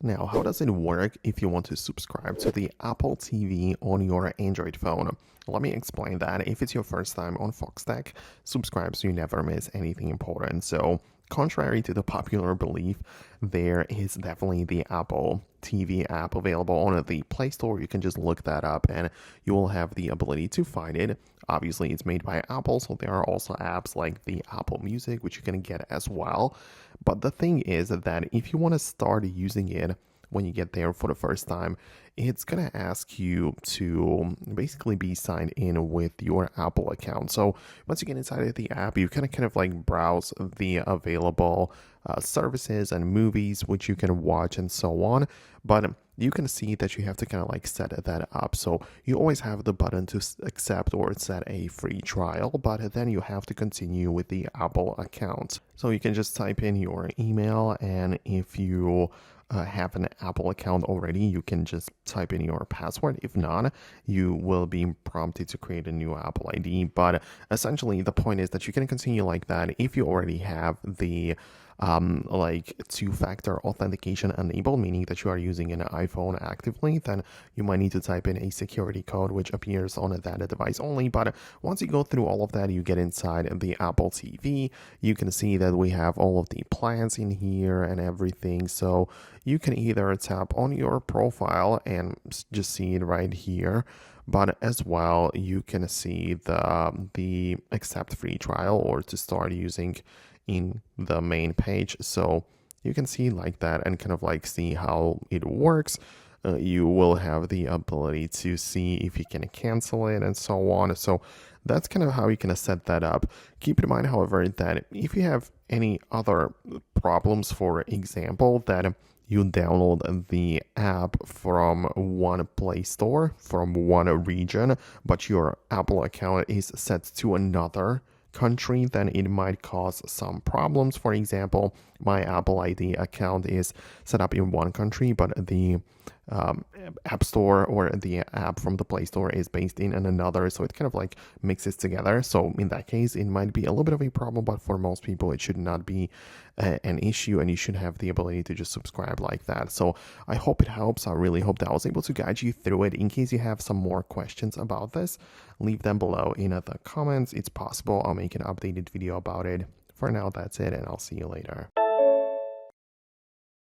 Now, how does it work if you want to subscribe to the Apple TV on your Android phone? Let me explain that. If it's your first time on Foxtecc, subscribe so you never miss anything important. So, contrary to the popular belief, there is definitely the Apple TV app available on the Play Store. You can just look that up and you will have the ability to find it. Obviously, it's made by Apple, so there are also apps like the Apple Music, which you can get as well. But the thing is that if you want to start using it when you get there for the first time, it's going to ask you to basically be signed in with your Apple account. So once you get inside of the app, you kind of like browse the available services and movies which you can watch and so on. But you can see that you have to kind of like set that up. So you always have the button to accept or set a free trial, but then you have to continue with the Apple account. So you can just type in your email, and if you have an Apple account already, you can just type in your password. If not, you will be prompted to create a new Apple ID. But essentially, the point is that you can continue like that if you already have the like two-factor authentication enabled, meaning that you are using an iPhone actively. Then you might need to type in a security code which appears on that device only. But once you go through all of that, you get inside the Apple TV. You can see that we have all of the plans in here and everything. So you can either tap on your profile and just see it right here, but as well you can see the accept free trial or to start using in the main page. So you can see like that and kind of like see how it works. You will have the ability to see if you can cancel it and so on. So that's kind of how you can set that up. Keep in mind, however, that if you have any other problems, for example, that you download the app from one Play Store, from one region, but your Apple account is set to another country, then it might cause some problems. For example, my Apple ID account is set up in one country, but the App Store or the app from the Play Store is based in another, so it kind of like mixes together. So in that case, it might be a little bit of a problem, but for most people, it should not be an issue, and you should have the ability to just subscribe like that. So I hope it helps. I really hope that I was able to guide you through it. In case you have some more questions about this, leave them below in the comments. It's possible I'll make an updated video about it. For now, that's it, and I'll see you later.